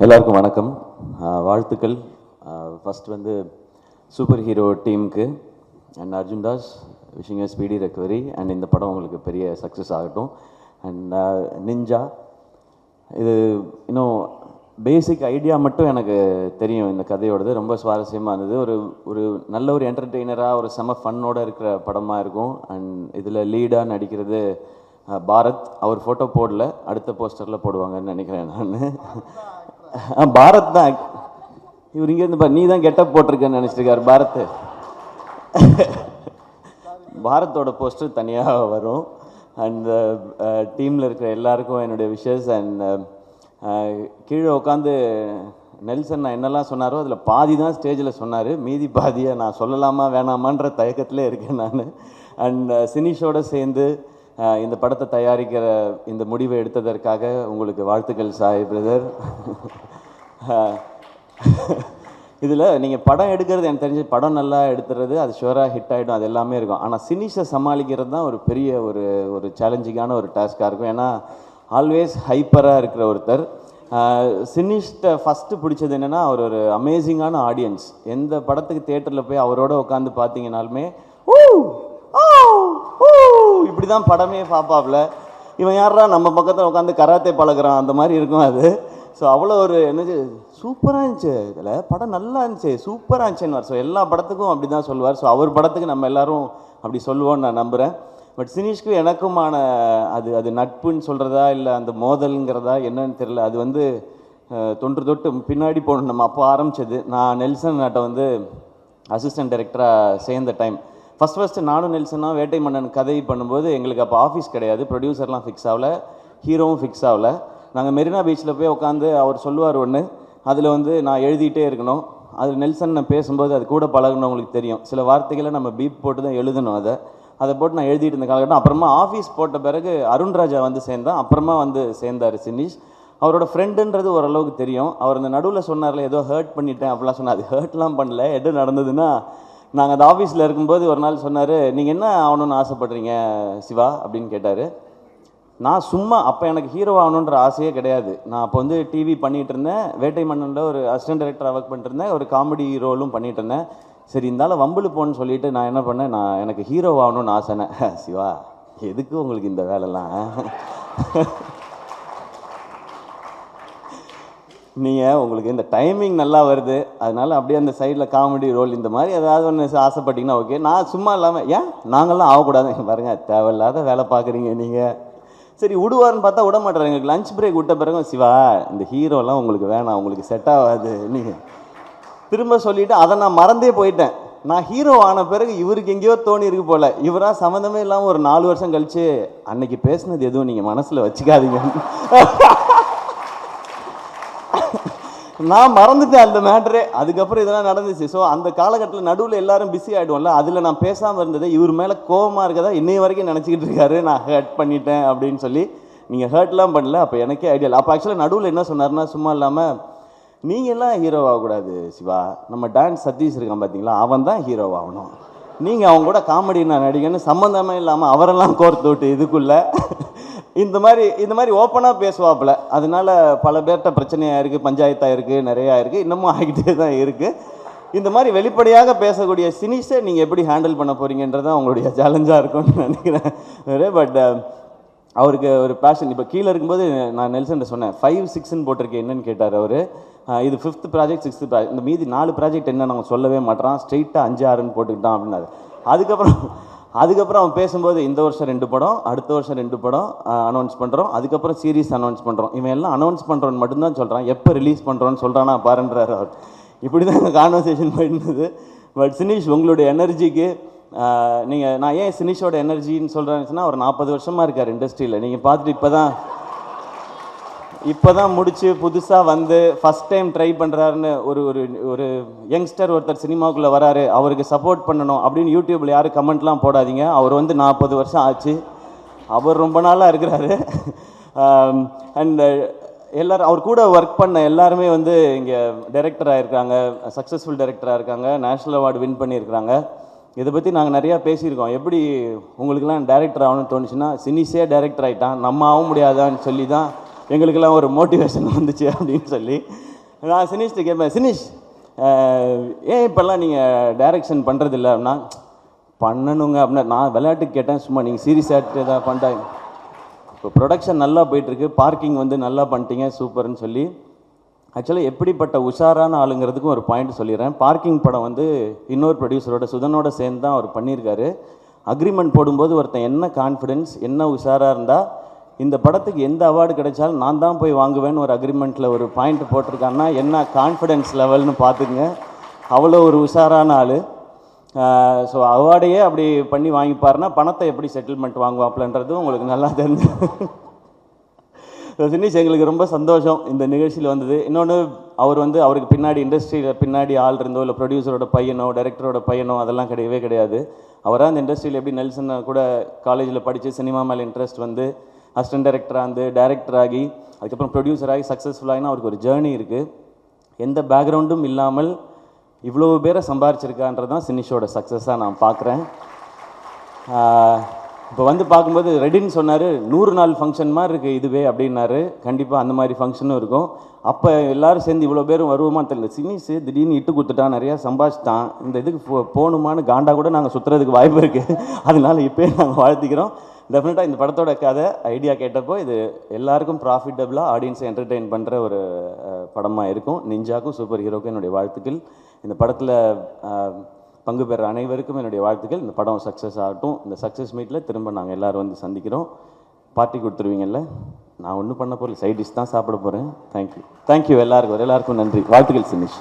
எல்லாருக்கும் வணக்கம். வாழ்த்துக்கள். ஃபர்ஸ்ட் வந்து சூப்பர் ஹீரோ டீமுக்கு and Arjun Das wishing a speedy recovery and இந்த படம் உங்களுக்கு பெரிய சக்ஸஸ் ஆகட்டும். அண்ட் நிஞ்சா இது இன்னும் பேசிக் ஐடியா மட்டும் எனக்கு தெரியும். இந்த கதையோடது ரொம்ப சுவாரஸ்யமாக இருந்தது. ஒரு ஒரு நல்ல ஒரு என்டர்டெய்னராக ஒரு செம ஃபன்னோடு இருக்கிற படமாக இருக்கும். அண்ட் இதில் லீடாக நடிக்கிறது பாரத். அவர் ஃபோட்டோ போடல, அடுத்த போஸ்டரில் போடுவாங்கன்னு நினைக்கிறேன் நான். பாரத் தான் இவர் இங்கேருந்து நீ தான் கெட்டப் போட்டிருக்கேன்னு நினச்சிருக்காரு பாரத். பாரத்தோட போஸ்டர் தனியாக வரும். அண்ட் டீமில் இருக்கிற எல்லாருக்கும் என்னுடைய விஷஸ். அண்ட் கீழே உட்காந்து நெல்சன் நான் என்னெல்லாம் சொன்னாரோ அதில் பாதி தான் ஸ்டேஜில் சொன்னார், மீதி பாதியை நான் சொல்லலாமா வேணாமான்ற தயக்கத்திலே இருக்கேன் நான். அண்ட் சினிஷோடு சேர்ந்து இந்த படத்தை தயாரிக்கிற இந்த முடிவை எடுத்ததற்காக உங்களுக்கு வாழ்த்துக்கள் சாய் பிரதர். இதில் நீங்கள் படம் எடுக்கிறது எனக்கு தெரிஞ்சு படம் நல்லா எடுத்துறது அது ஷுவராக ஹிட் ஆகிடும், அது எல்லாமே இருக்கும். ஆனால் சினிஷை சமாளிக்கிறது தான் ஒரு பெரிய ஒரு சேலஞ்சிங்கான ஒரு டாஸ்காக இருக்கும். ஏன்னா ஆல்வேஸ் ஹைப்பராக இருக்கிற ஒருத்தர். சினிஷ்ட ஃபஸ்ட்டு பிடிச்சது என்னென்னா அவர் ஒரு அமேசிங்கான ஆடியன்ஸ். எந்த படத்துக்கு தேட்டரில் போய் அவரோட உட்காந்து பார்த்தீங்கனாலுமே இப்படி தான் படமே பார்ப்பாப்ல. இவன் யாரா நம்ம பக்கத்தில் உட்காந்து கராத்தே பழகிறான் அந்த மாதிரி இருக்கும் அது. ஸோ அவ்வளோ ஒரு என்னது சூப்பராக இருந்துச்சு, இதில் படம் நல்லா இருந்துச்சு, சூப்பராக இருந்துச்சுன்னு. ஸோ எல்லா படத்துக்கும் அப்படி தான் சொல்லுவார். ஸோ அவர் படத்துக்கு நம்ம எல்லோரும் அப்படி சொல்லுவோன்னு நான் நம்புகிறேன். பட் சினிஷ்க்கு எனக்குமான அது நட்புன்னு சொல்கிறதா இல்லை அந்த மோதலுங்கிறதா என்னன்னு தெரியல. அது வந்து தொன்று தொட்டு பின்னாடி போகணும். நம்ம அப்போ ஆரம்பித்தது. நான் நெல்சன் நாட்டை வந்து அசிஸ்டன்ட் டைரக்டராக சேர்ந்த டைம் ஃபஸ்ட்டு நானும் நெல்சனாக வேட்டை மன்னன் கதை பண்ணும்போது எங்களுக்கு அப்போ ஆஃபீஸ் கிடையாது, ப்ரொடியூசர்லாம் ஃபிக்ஸ் ஆகலை, ஹீரோவும் ஃபிக்ஸ் ஆகலை. நாங்கள் மெரினா பீச்சில் போய் உட்காந்து அவர் சொல்லுவார் ஒன்று, அதில் வந்து நான் எழுதிட்டே இருக்கணும். அது நெல்சன் நான் பேசும்போது அது கூட பழகணுங்களுக்கு தெரியும், சில வார்த்தைகளை நம்ம பீப் போட்டு தான் எழுதணும். அதை போட்டு நான் எழுதிட்டு இருந்த காலகட்டம். அப்புறமா ஆஃபீஸ் போட்ட பிறகு அருண்ராஜா வந்து சேர்ந்தான், அப்புறமா வந்து சேர்ந்தார் சினிஷ். அவரோட ஃப்ரெண்டுன்றது ஓரளவுக்கு தெரியும். அவர் இந்த நடுவில் சொன்னார்ல ஏதோ ஹர்ட் பண்ணிட்டேன் அப்படிலாம் சொன்னார். அது ஹர்ட்லாம் பண்ணல. எது நடந்ததுன்னா, நாங்கள் அந்த ஆஃபீஸில் இருக்கும்போது ஒரு நாள் சொன்னார், நீங்கள் என்ன ஆகணும்னு ஆசைப்பட்றீங்க சிவா அப்படின்னு கேட்டார். நான் சும்மா அப்போ எனக்கு ஹீரோ ஆகணுன்ற ஆசையே கிடையாது. நான் அப்போ வந்து டிவி பண்ணிகிட்டு இருந்தேன், வேட்டை மன்னனில் ஒரு அசிஸ்டன்ட் டைரக்டராக ஒர்க் பண்ணிட்டு இருந்தேன், ஒரு காமெடி ரோலும் பண்ணிகிட்டு இருந்தேன். சரி இருந்தாலும் வம்புல போன்னு சொல்லிட்டு நான் என்ன பண்ணேன், நான் எனக்கு ஹீரோ ஆகணும்னு ஆசைனேன். சிவா எதுக்கு உங்களுக்கு இந்த வேலைலாம், நீங்கள் உங்களுக்கு இந்த டைமிங் நல்லா வருது அதனால் அப்படியே அந்த சைடில் காமெடி ரோல் இந்த மாதிரி ஏதாவது ஒன்று ஆசைப்பட்டீங்கன்னா ஓகே. நான் சும்மா இல்லாமல் ஏன் நாங்கள்லாம் ஆகக்கூடாது பாருங்கள், தேவையில்லாத வேலை பார்க்குறீங்க நீங்கள். சரி விடுவார்னு பார்த்தா விட மாட்டேறாங்க. எங்களுக்கு லஞ்ச் பிரேக் விட்ட பிறகு சிவா இந்த ஹீரோலாம் உங்களுக்கு வேணாம், உங்களுக்கு செட் ஆகாது நீங்கள் திரும்ப சொல்லிவிட்டு அதை நான் மறந்தே போயிட்டேன். நான் ஹீரோ ஆன பிறகு இவருக்கு எங்கேயோ தோணி இருக்கு போல், இவராக சம்மந்தமே இல்லாமல் ஒரு 4 வருஷம் கழிச்சு அன்னைக்கு பேசுனது எதுவும் நீங்கள் மனசில் வச்சுக்காதீங்க. நான் மறந்துட்டேன் அந்த மேட்ரே. அதுக்கப்புறம் இதெல்லாம் நடந்துச்சு. ஸோ அந்த காலகட்டத்தில் நடுவில் எல்லாரும் பிஸி ஆகிடுவோம்ல, அதில் நான் பேசாமல் இருந்தது இவர் மேலே கோபமாக இருக்கதா இன்னைய வரைக்கும் நினச்சிக்கிட்டு இருக்காரு, நான் ஹர்ட் பண்ணிட்டேன் அப்படின்னு சொல்லி. நீங்கள் ஹர்ட்லாம் பண்ணல, அப்போ எனக்கே ஐடியா இல்லை. அப்போ ஆக்சுவலாக நடுவில் என்ன சொன்னார்னா, சும்மா இல்லாமல் நீங்கள்லாம் ஹீரோ ஆகக்கூடாது சிவா, நம்ம டான்ஸ் சதீஷ் இருக்கான் பார்த்தீங்களா, அவன் தான் ஹீரோ ஆகணும், நீங்கள் அவங்க கூட காமெடி நான் நடிகன்னு சம்மந்தமே இல்லாமல் அவரெல்லாம் கோர்த்து விட்டு இதுக்குள்ளே இந்த மாதிரி ஓப்பனாக பேசுவாப்பில். அதனால பல பேர்கிட்ட பிரச்சனையாக இருக்குது, பஞ்சாயத்தாக இருக்குது, நிறையா இருக்குது, இன்னமும் ஆகிட்டே தான் இருக்குது. இந்த மாதிரி வெளிப்படையாக பேசக்கூடிய சினிஷை நீங்கள் எப்படி ஹேண்டில் பண்ண போகிறீங்கன்றது தான் உங்களுடைய சேலஞ்சாக இருக்கும்னு நினைக்கிறேன். பட் அவருக்கு ஒரு பேஷன். இப்போ கீழே இருக்கும்போது நான் நெல்சன் சொன்னேன் 5, 6ன்னு போட்டிருக்கேன் என்னன்னு கேட்டார் அவர். இது 5th ப்ராஜெக்ட் 6th ப்ராஜெக்ட், இந்த மீதி 4 ப்ராஜெக்ட் என்ன நம்ம சொல்லவே மாட்டோம், ஸ்ட்ரெயிட்டாக 5, 6ன்னு போட்டுக்கிட்டான் அப்படின்னாரு. அதுக்கப்புறம் அவன் பேசும்போது இந்த வருஷம் 2 படம், அடுத்த வருஷம் 2 படம் அனௌன்ஸ் பண்ணுறோம், அதுக்கப்புறம் சீரீஸ் அனௌன்ஸ் பண்ணுறோம். இவன் எல்லாம் அனௌன்ஸ் பண்ணுறோன்னு மட்டும்தான் சொல்கிறான், எப்போ ரிலீஸ் பண்ணுறோன்னு சொல்கிறானா பாருன்றார் அவர். இப்படி தான் எங்கள் கான்வர்சேஷன் போயிருந்தது. பட் சினிஷ் உங்களுடைய எனர்ஜிக்கு நான் ஏன் சினிஷோட எனர்ஜின்னு சொல்கிறேன்னு அவர் 40 வருஷமாக இருக்கார் இண்டஸ்ட்ரியில். நீங்கள் பார்த்துட்டு இப்போ தான் முடித்து புதுசாக வந்து ஃபஸ்ட் டைம் ட்ரை பண்ணுறாருன்னு ஒரு யங்ஸ்டர் ஒருத்தர் சினிமாவுக்குள்ளே வராரு, அவருக்கு சப்போர்ட் பண்ணணும் அப்படின்னு யூடியூப்பில் யாரும் கமெண்ட்லாம் போடாதீங்க. அவர் வந்து 40 வருஷம் ஆச்சு, அவர் ரொம்ப நாளாக இருக்கிறாரு. அண்ட் எல்லோரும் அவர் கூட ஒர்க் பண்ண எல்லாருமே வந்து இங்கே டைரக்டராக இருக்காங்க, சக்ஸஸ்ஃபுல் டைரக்டராக இருக்காங்க, நேஷ்னல் அவார்டு வின் பண்ணியிருக்கிறாங்க. இதை பற்றி நாங்கள் நிறையா பேசியிருக்கோம். எப்படி உங்களுக்கெல்லாம் டைரக்டர் ஆகணும்னு தோணுச்சுன்னா, சினிஷே டைரக்டர் ஆகிட்டான், நம்ம ஆக முடியாதான்னு சொல்லி தான் எங்களுக்கெல்லாம் ஒரு மோட்டிவேஷன் வந்துச்சு அப்படின்னு சொல்லி நான் சினிஷ்ட்டு கேட்பேன், சினிஷ் ஏன் இப்போல்லாம் நீங்கள் டைரக்ஷன் பண்ணுறதில்ல அப்படின்னா, பண்ணணுங்க அப்படின்னா நான் விளையாட்டுக்கு கேட்டேன், சும்மா நீங்கள் சீரியஸ் ஆகிட்டு எதாவது பண்ணிட்டாங்க. இப்போ ப்ரொடக்ஷன் நல்லா போயிட்டுருக்கு, பார்க்கிங் வந்து நல்லா பண்ணிட்டீங்க சூப்பர்னு சொல்லி. ஆக்சுவலாக எப்படிப்பட்ட உஷாரான ஆளுங்கிறதுக்கும் ஒரு பாயிண்ட் சொல்லிடுறேன். பார்க்கிங் படம் வந்து இன்னொரு ப்ரொடியூசரோட சுதனோட சேர்ந்து தான் அவர் பண்ணியிருக்காரு. அக்ரிமெண்ட் போடும்போது ஒருத்தன் என்ன கான்ஃபிடென்ஸ் என்ன உஷாராக இருந்தால் இந்த படத்துக்கு எந்த அவார்டு கிடைச்சாலும் நான் தான் போய் வாங்குவேன்னு ஒரு அக்ரிமெண்ட்டில் ஒரு பாயிண்ட் போட்டிருக்காங்கன்னா என்ன கான்ஃபிடென்ஸ் லெவல்னு பார்த்துக்குங்க. அவ்வளோ ஒரு உஷாரான ஆள். ஸோ அவார்டையே அப்படி பண்ணி வாங்கிப்பாருன்னா பணத்தை எப்படி செட்டில்மெண்ட் வாங்குவாப்லன்றதும் உங்களுக்கு நல்லா தெரிஞ்சு. சினிஷ் எங்களுக்கு ரொம்ப சந்தோஷம் இந்த நிகழ்ச்சியில் வந்தது. இன்னொன்று அவர் வந்து அவருக்கு பின்னாடி இண்டஸ்ட்ரியில் பின்னாடி ஆள் இருந்தோ இல்லை ப்ரொடியூசரோட பையனோ டைரக்டரோட பையனோ அதெல்லாம் கிடையவே கிடையாது. அவராக அந்த இண்டஸ்ட்ரியில் எப்படி நெல்சன் கூட காலேஜில் படித்து சினிமா மேலே இன்ட்ரெஸ்ட் வந்து அசிஸ்டன்ட் டைரக்டராக வந்து டைரக்டர் ஆகி அதுக்கப்புறம் ப்ரொடியூசர் ஆகி சக்ஸஸ்ஃபுல்லாகினா அவருக்கு ஒரு ஜேர்னி இருக்குது. எந்த பேக்ரவுண்டும் இல்லாமல் இவ்வளோ பேரை சம்பாரிச்சிருக்கான்றது தான் சினிஷோட சக்ஸஸாக நான் பார்க்குறேன். இப்போ வந்து பார்க்கும்போது ரெடின்னு சொன்னார், 100 நாள் ஃபங்க்ஷன் மாதிரி இருக்குது இதுவே அப்படின்னாரு. கண்டிப்பாக அந்த மாதிரி ஃபங்க்ஷனும் இருக்கும். அப்போ எல்லோரும் சேர்ந்து இவ்வளோ பேரும் வருவோமான்னு தெரியல. சினிஷ் திடீர்னு இட்டு கொடுத்துட்டான், நிறையா சம்பாதிச்சிட்டான், இந்த இதுக்கு போகணுமான்னு காண்டா கூட நாங்கள் சுற்றுறதுக்கு வாய்ப்பு இருக்குது. அதனால இப்போயே நாங்கள் வாழ்த்திக்கிறோம். டெஃபினட்டாக இந்த படத்தோட கதை ஐடியா கேட்டப்போ இது எல்லாருக்கும் ப்ராஃபிட்டபுளாக ஆடியன்ஸை என்டர்டெயின் பண்ணுற ஒரு படமாக இருக்கும். நிஞ்சாக்கும் சூப்பர் ஹீரோக்கும் என்னுடைய வாழ்த்துக்கள். இந்த படத்தில் பங்கு பெற அனைவருக்கும் என்னுடைய வாழ்த்துக்கள். இந்த படம் சக்ஸஸ் ஆகட்டும். இந்த சக்ஸஸ் மீட்டில் திரும்ப நாங்கள் எல்லோரும் வந்து சந்திக்கிறோம். பார்ட்டி கொடுத்துருவீங்கல்ல? நான் ஒன்றும் பண்ண போகிறேன், சைட் டிஷ் தான் சாப்பிட போகிறேன். தேங்க்யூ எல்லாருக்கும் நன்றி. வாழ்த்துக்கள் சினிஷ்.